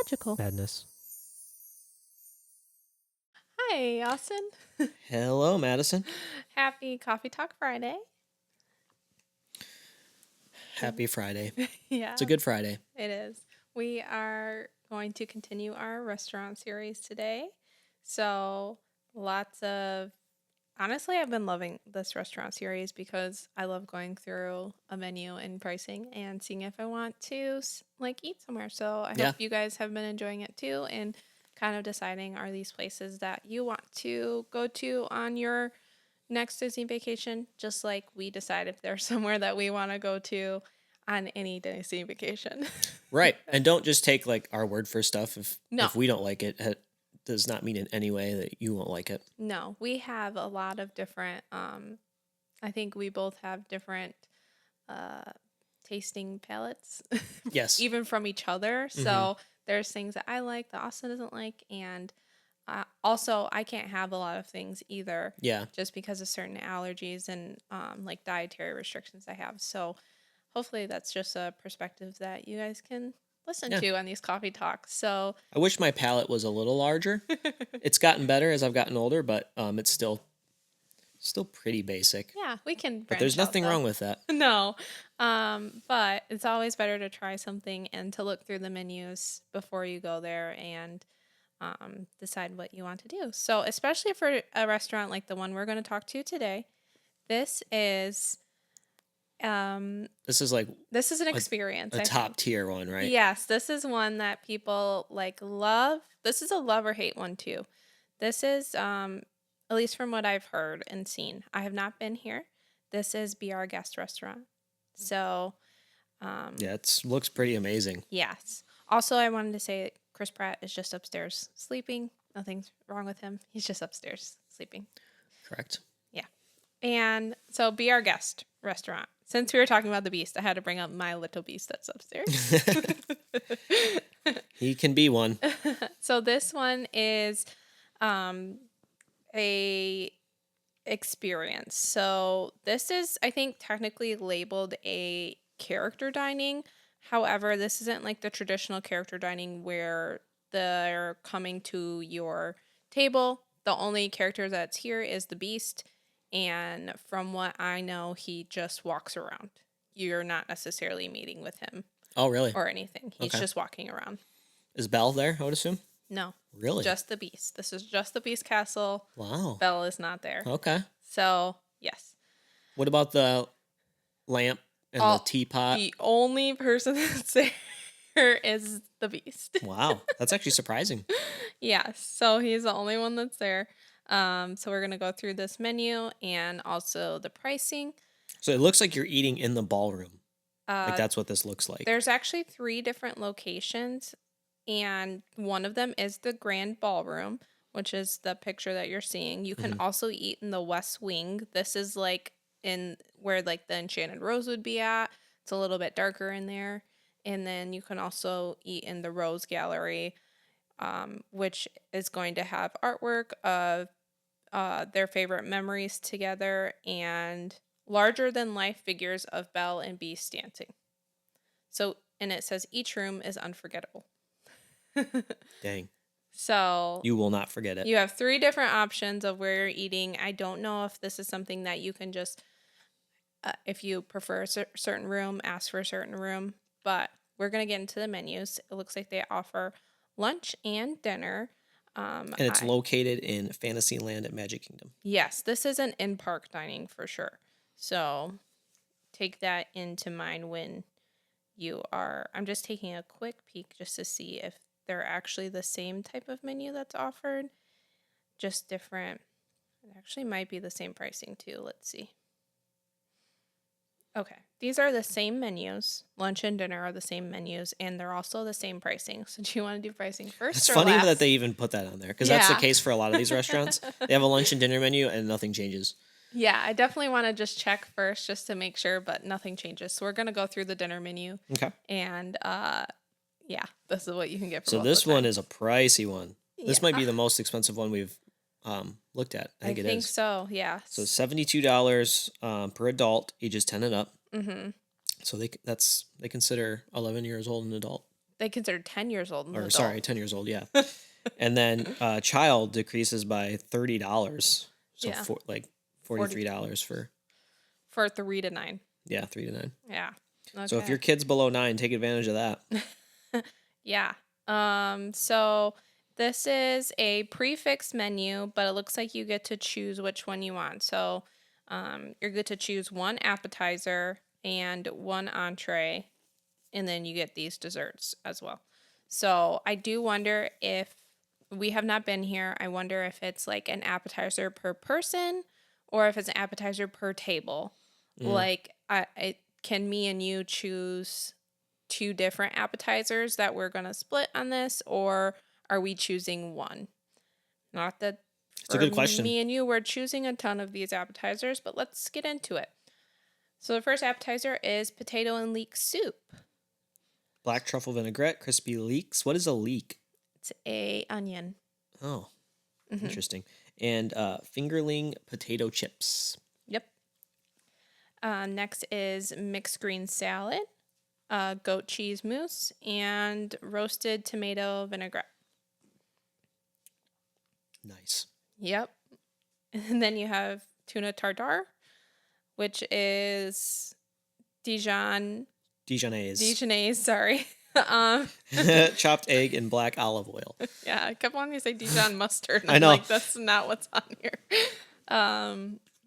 magical Madness. Hi, Austin. Hello, Madison. Happy Coffee Talk Friday. Happy Friday. Yeah, It's a good Friday. it is. We are going to continue our restaurant series today. So, honestly, I've been loving this restaurant series because I love going through a menu and pricing and seeing if I want to eat somewhere. So, I Yeah. hope you guys have been enjoying it too and kind of deciding, are these places that you want to go to on your next Disney vacation, just like we decide if there's somewhere that we want to go to on any Disney vacation. Right. And don't just take like our word for stuff. No, If we don't like it, it does not mean in any way that you won't like it. no, we have a lot of different. I think we both have different uh, tasting palettes, Yes. even from each other. Mhm. So there's things that I like that Austin doesn't like, and also I can't have a lot of things either. Yeah. Just because of certain allergies and like dietary restrictions I have. So hopefully that's just a perspective that you guys can listen Yeah. to on these coffee talks. So I wish my palate was a little larger. It's gotten better as I've gotten older, but it's still pretty basic. yeah, we can But there's branch out, nothing though. wrong with that. No. But it's always better to try something and to look through the menus before you go there and decide what you want to do. So, especially for a restaurant like the one we're going to talk to today, this is This is like this is an experience. a I top think. tier one, right? Yes, this is one that people love. This is a love or hate one too. This is at least from what I've heard and seen. I have not been here. This is Be Our Guest restaurant. So, Yeah, it looks pretty amazing. yes. Also, I wanted to say Chris Pratt is just upstairs sleeping. Nothing's wrong with him. He's just upstairs sleeping. Correct. Yeah. And so Be Our Guest restaurant. Since we were talking about the Beast, I had to bring up my little beast that's upstairs. He can be one. So this one is a experience. So this is, I think, technically labeled a character dining. However, this isn't like the traditional character dining where they're coming to your table. The only character that's here is the Beast. And from what I know, he just walks around. You're not necessarily meeting with him Oh, really? or anything. He's Okay. just walking around. Is Belle there, I would assume? No. Really? Just the Beast. This is just the Beast Castle. Wow. Belle is not there. Okay. So, yes. What about the lamp and the teapot? The only person that's there is the Beast. Wow. That's actually surprising. Yes. So he's the only one that's there. So we're going to go through this menu and also the pricing. So it looks like you're eating in the ballroom. Like Uh, that's what this looks like. There's actually 3 different locations, and one of them is the Grand Ballroom, which is the picture that you're seeing. You can also eat in the West Wing. This is like in where like the Enchanted Rose would be at. It's a little bit darker in there. And then you can also eat in the Rose Gallery, which is going to have artwork of their favorite memories together and larger than life figures of Belle and Beast dancing. So, and it says each room is unforgettable. Dang. So, You will not forget it. you have 3 different options of where you're eating. I don't know if this is something that you can just, if you prefer a certain room, ask for a certain room. But we're going to get into the menus. It looks like they offer lunch and dinner. And it's located in Fantasyland at Magic Kingdom. Yes, this is an in-park dining for sure. So take that into mind when you are. I'm just taking a quick peek just to see if they're actually the same type of menu that's offered, just different. It actually might be the same pricing too. Let's see. Okay, these are the same menus. Lunch and dinner are the same menus, and they're also the same pricing. So, do you want to do pricing first? It's or funny last? that they even put that on there because that's the Yeah. case for a lot of these restaurants. They have a lunch and dinner menu and nothing changes. Yeah, I definitely want to just check first just to make sure, but nothing changes. So we're gonna go through the dinner menu, Okay. and yeah, this is what you can get for. So both this the one times. is a pricey one. This might be Yeah. the most expensive one we've looked at. I think it is. So. Yeah. So $72 per adult, ages 10 and up. Mm-hmm. So they consider 11 years old an adult. They consider 10 years old an or adult. sorry, 10 years old. Yeah. And then child decreases by $30. So Yeah. like $43 for 3 to 9. yeah, 3 to 9. Yeah. Okay. So if your kid's below 9, take advantage of that. Yeah. So this is a prefix menu, but it looks like you get to choose which one you want. So you're good to choose one appetizer and one entree, and then you get these desserts as well. So I do wonder if we have not been here. I wonder if it's like an appetizer per person or if it's an appetizer per table. Like, can me and you choose 2 different appetizers that we're going to split on this, or are we choosing one? Not that It's a good for question. me and you, we're choosing a ton of these appetizers, but let's get into it. So the first appetizer is potato and leek soup. Black truffle vinaigrette, crispy leeks. What is a leek? It's a onion. Oh, interesting. And fingerling potato chips. Yep. Next is mixed green salad, goat cheese mousse, and roasted tomato vinaigrette. Nice. Yep. And then you have tuna tartare, which is Dijonnaise, sorry. Chopped egg and black olive oil. Yeah, I kept wanting to say Dijon mustard. And I know. I'm like, that's not what's on here.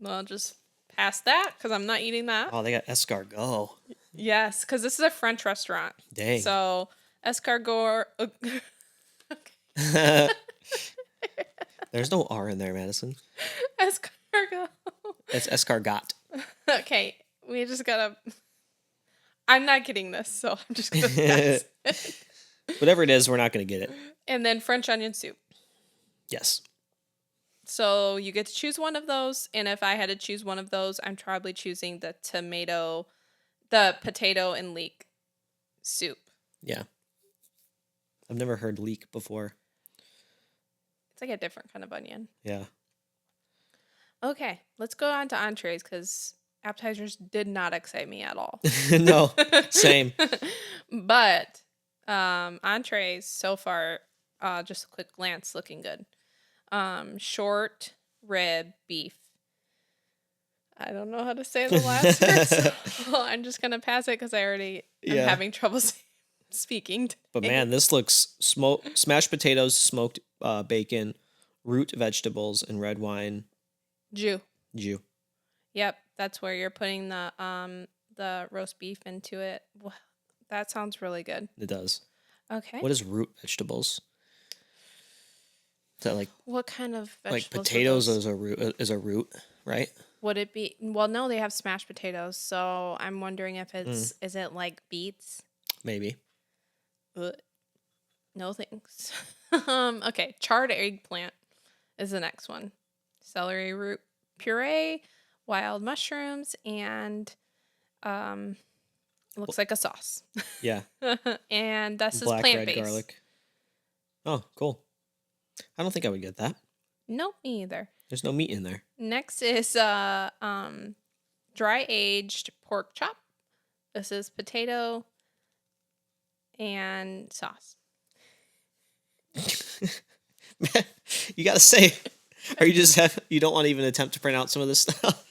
Well, just pass that because I'm not eating that. Oh, they got escargot. Yes, because this is a French restaurant. Dang. So escargot. There's no R in there, Madison. Escargot. It's escargot. Okay, we just gotta. I'm not getting this, so I'm just gonna pass it. Whatever it is, we're not going to get it. And then French onion soup. Yes. So you get to choose one of those, and if I had to choose one of those, I'm probably choosing the potato and leek soup. Yeah. I've never heard leek before. It's like a different kind of onion. Yeah. Okay, let's go on to entrees because appetizers did not excite me at all. No, same. But entrees so far, just a quick glance, looking good. Short rib beef. I don't know how to say the last word, so I'm just gonna pass it because I already am having trouble speaking. But man, this looks smashed potatoes, smoked bacon, root vegetables, and red wine. Jus. Yep, that's where you're putting the roast beef into it. That sounds really good. It does. Okay. What is root vegetables? Is that like what kind of vegetables? Like potatoes is a root, right? Would it be? Well, no, they have smashed potatoes, so I'm wondering if it's is it like beets? Maybe. No thanks. Okay, charred eggplant is the next one. Celery root puree, wild mushrooms, and looks like a sauce. Yeah. And this Black, is plant red based. garlic. Oh, cool. I don't think I would get that. Nope, me either. There's no meat in there. Next is dry aged pork chop. This is potato and sauce. You gotta say, or you don't want to even attempt to pronounce some of this stuff.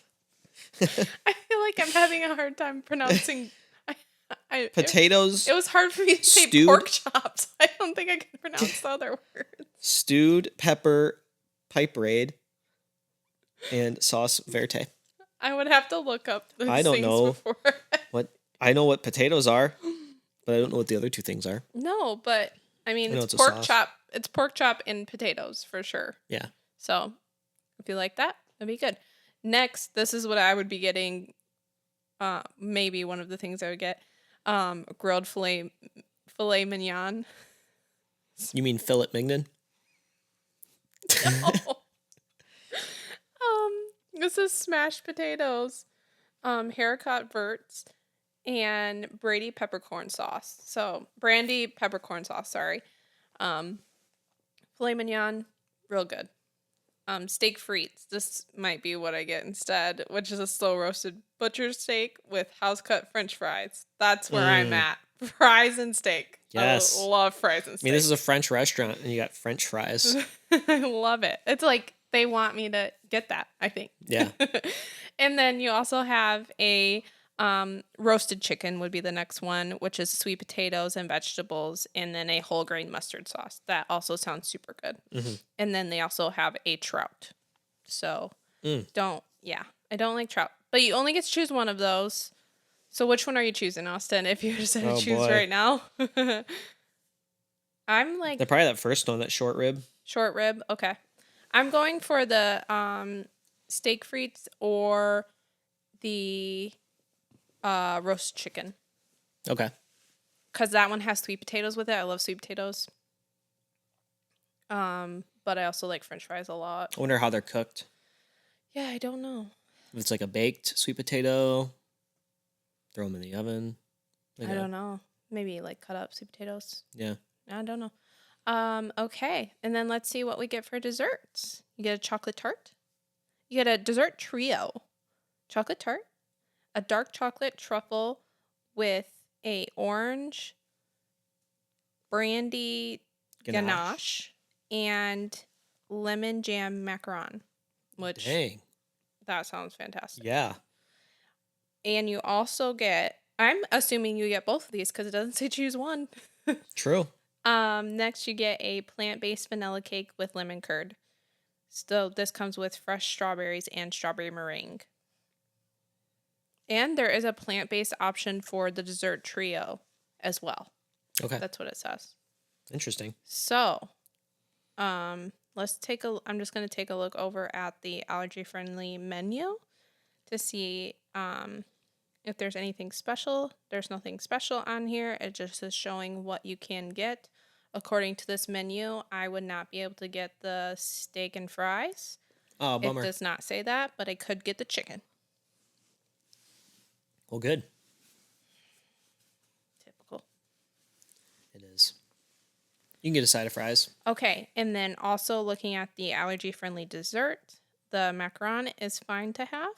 I feel like I'm having a hard time pronouncing. Potatoes. It was hard for me to say pork chops. I don't think I can pronounce the other words. Stewed pepper, pipe raid, and sauce verte. I would have to look up those I don't things know before. what I know what potatoes are, but I don't know what the other two things are. No, but I mean it's a pork sauce. chop. It's pork chop and potatoes for sure. Yeah. So if you like that, that'd be good. Next, this is what I would be getting. Maybe one of the things I would get. Grilled filet mignon. You mean fillet mignon? No. This is smashed potatoes, haricot verts, and Brandy peppercorn sauce. So brandy peppercorn sauce. Sorry. Filet mignon, real good. Steak frites. This might be what I get instead, which is a slow roasted butcher steak with house cut French fries. That's where I'm at. Fries and steak. Yes. I love fries and I steak. mean, this is a French restaurant, and you got French fries. I love it. It's like they want me to get that, I think. Yeah. And then you also have a roasted chicken would be the next one, which is sweet potatoes and vegetables, and then a whole grain mustard sauce. That also sounds super good. Mm-hmm. And then they also have a trout. So I don't like trout, but you only get to choose one of those. So which one are you choosing, Austin? If you just had to Oh, choose boy. right now, I'm like They're probably that first one, that short rib. short rib. Okay, I'm going for the steak frites or the roast chicken Okay. because that one has sweet potatoes with it. I love sweet potatoes. But I also like French fries a lot. I wonder how they're cooked. Yeah, I don't know. If it's like a baked sweet potato, throw them in the oven. I don't know. Maybe like cut up sweet potatoes. Yeah. I don't know. Okay. And then let's see what we get for desserts. You get a chocolate tart. You get a dessert trio. Chocolate tart, a dark chocolate truffle with a orange brandy ganache and lemon jam macaron, which Dang. that sounds fantastic. Yeah. And you also get, I'm assuming you get both of these because it doesn't say choose one. True. Next you get a plant-based vanilla cake with lemon curd. So this comes with fresh strawberries and strawberry meringue. And there is a plant-based option for the dessert trio as well. Okay. That's what it says. Interesting. So, I'm just going to take a look over at the allergy-friendly menu to see if there's anything special. There's nothing special on here. It just is showing what you can get. According to this menu, I would not be able to get the steak and fries. Oh, It bummer. does not say that, but I could get the chicken. Well, good. Typical. It is. You can get a side of fries. Okay, and then also looking at the allergy-friendly dessert, the macaron is fine to have,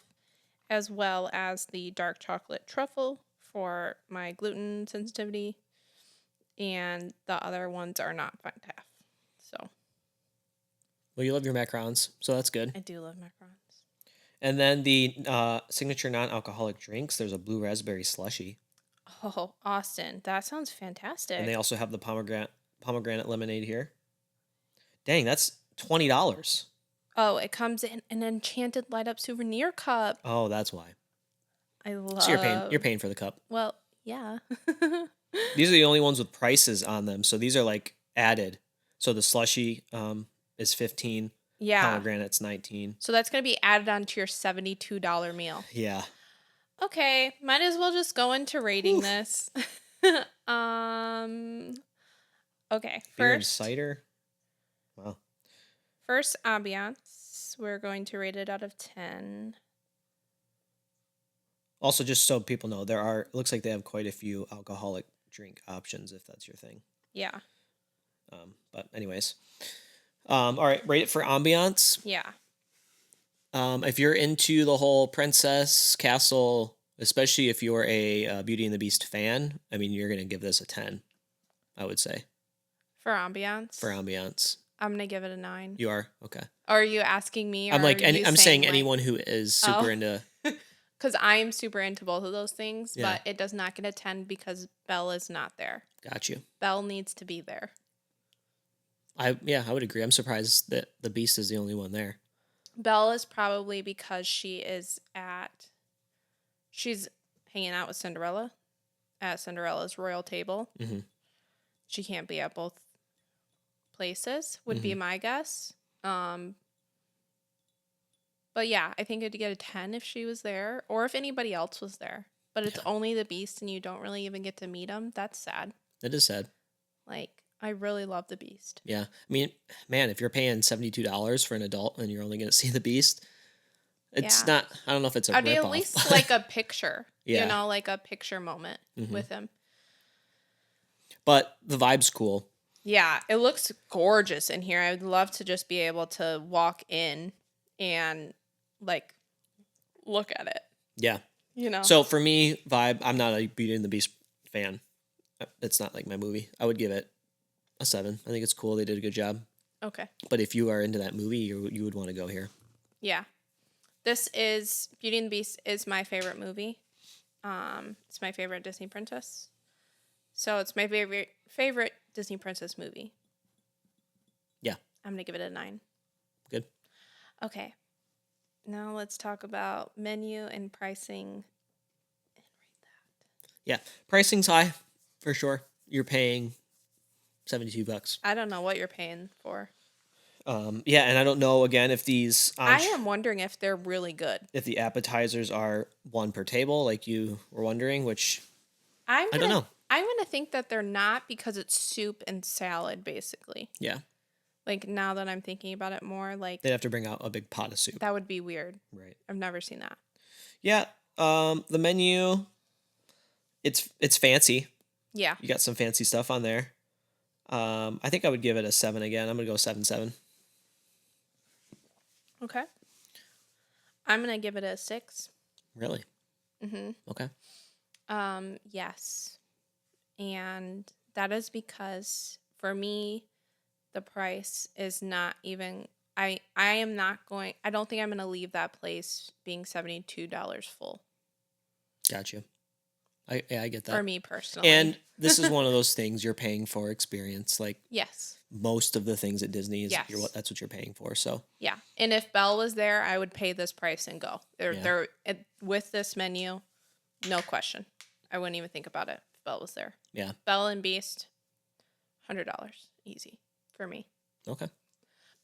as well as the dark chocolate truffle for my gluten sensitivity, and the other ones are not fine to have. So Well, you love your macarons, so that's good. I do love macarons. And then the signature non-alcoholic drinks, there's a blue raspberry slushy. Oh, Austin, that sounds fantastic. And they also have the pomegranate lemonade here. Dang, that's $20. Oh, it comes in an enchanted light up souvenir cup. Oh, that's why. I love. So you're paying for the cup. Well, yeah. These are the only ones with prices on them, so these are like added. So the slushy is 15. Yeah. Pomegranate's 19. So that's going to be added onto your $72 meal. Yeah. Okay, might as well just go into rating this. Okay, Beer and first cider. Wow. first ambiance, we're going to rate it out of 10. Also, just so people know, it looks like they have quite a few alcoholic drink options if that's your thing. Yeah. But anyways. All right, rate it for ambiance. Yeah. If you're into the whole princess castle, especially if you're a Beauty and the Beast fan, I mean, you're gonna give this a 10. I would say For ambiance. for ambiance. I'm going to give it a 9. You are okay. Are you asking me? Or I'm like, are you I'm saying like, anyone who is super Oh. into. Because I am super into both of those things, Yeah. but it does not get a 10 because Belle is not there. Got you. Belle needs to be there. I would agree. I'm surprised that the Beast is the only one there. Belle is probably because she's hanging out with Cinderella at Cinderella's royal table. Mhm. She can't be at both places, would be my guess. But yeah, I think it'd get a 10 if she was there or if anybody else was there. But it's only the Beast and you don't really even get to meet him. That's sad. It is sad. Like, I really love the Beast. Yeah. I mean, man, if you're paying $72 for an adult and you're only going to see the Beast, it's Yeah. not, I don't know if it's a I'd be at ripoff, least but- like a picture. Yeah. You know, like a picture moment with him. But the vibe's cool. Yeah, it looks gorgeous in here. I would love to just be able to walk in and like look at it, Yeah. you know? So for me, vibe, I'm not a Beauty and the Beast fan. It's not like my movie. I would give it a 7. I think it's cool. They did a good job. Okay. But if you are into that movie, you would want to go here. Yeah. This is Beauty and the Beast is my favorite movie. It's my favorite Disney princess. So it's my favorite Disney princess movie. Yeah. I'm going to give it a 9. Good. Okay. Now let's talk about menu and pricing. Yeah. Pricing's high for sure. You're paying $72. I don't know what you're paying for. Yeah, and I don't know again if these I am wondering if they're really good. if the appetizers are one per table, like you were wondering, which I don't know. I'm gonna think that they're not because it's soup and salad basically. Yeah, Like now that I'm thinking about it more, like they'd have to bring out a big pot of soup. that would be weird. Right. I've never seen that. Yeah. The menu, it's fancy. Yeah. You got some fancy stuff on there. I think I would give it a 7 again. I'm gonna go 7.7. Okay. I'm gonna give it a 6. Really? Mm-hmm. Okay. Yes. And that is because for me, the price is not even I am not going I don't think I'm gonna leave that place being $72 full. Gotcha. I get that. For me personally. And this is one of those things you're paying for experience. Like yes. most of the things at Disney is Yes. that's what you're paying for. So Yeah. And if Belle was there, I would pay this price and go. With this menu, no question. I wouldn't even think about it if Belle was there. yeah. Belle and Beast, $100. Easy for me. Okay.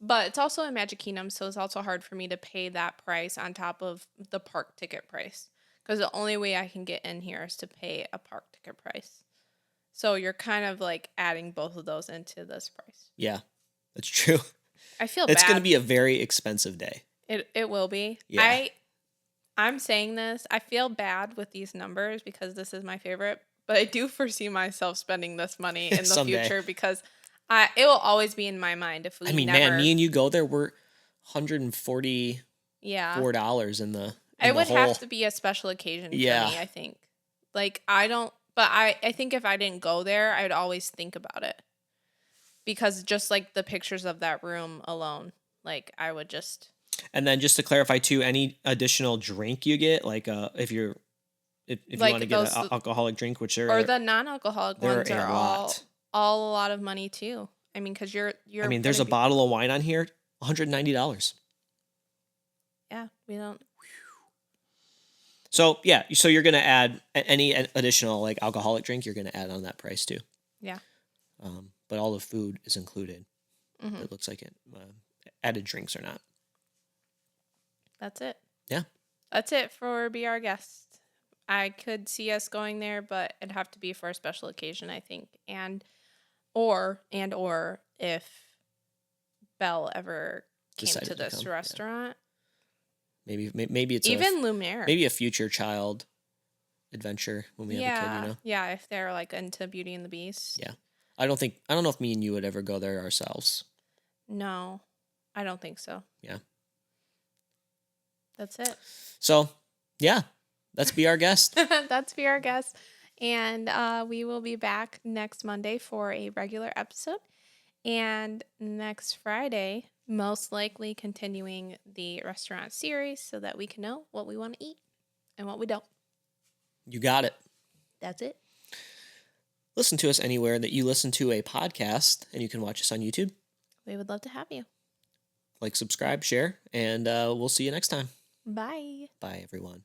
But it's also in Magic Kingdom, so it's also hard for me to pay that price on top of the park ticket price. Because the only way I can get in here is to pay a park ticket price. So you're kind of like adding both of those into this price. Yeah, that's true. I feel It's bad. going to be a very expensive day. It will be. Yeah. I'm saying this. I feel bad with these numbers because this is my favorite, but I do foresee myself spending this money in the Someday. future because it will always be in my mind if we man, me and you go there, we're $144 yeah. in the It would whole... have to be a special occasion for me, I think. Like, I think if I didn't go there, I'd always think about it. Because just like the pictures of that room alone, like I would just... And then just to clarify too, any additional drink you get, like if you want to get an alcoholic drink, which or the non-alcoholic ones are all a lot of money too. I mean, because you're... I mean, there's a bottle of wine on here, $190. Yeah, we don't... So yeah, so you're gonna add any additional like alcoholic drink, you're gonna add on that price too. Yeah. But all the food is included. Mm-hmm. It looks like it. Added drinks or not. That's it. Yeah. That's it for Be Our Guest. I could see us going there, but it'd have to be for a special occasion, I think, or if Belle ever came Decided to this restaurant. Yeah. Maybe it's even Lumiere. Maybe a future child adventure when we have a kid, you know? Yeah, if they're like into Beauty and the Beast. Yeah. I don't know if me and you would ever go there ourselves. No, I don't think so. Yeah. That's it. So, yeah, that's Be Our Guest. That's Be Our Guest. And we will be back next Monday for a regular episode. And next Friday, most likely continuing the restaurant series so that we can know what we want to eat and what we don't. You got it. That's it. Listen to us anywhere that you listen to a podcast, and you can watch us on YouTube. We would love to have you. Like, subscribe, share, and we'll see you next time. Bye. Bye, everyone.